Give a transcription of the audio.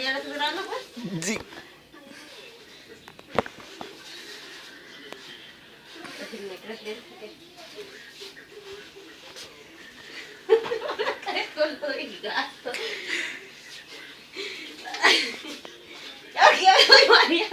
¿Ya la estoy grabando, pues? Sí. Con todo el gasto. Ya, que ya me voy, María.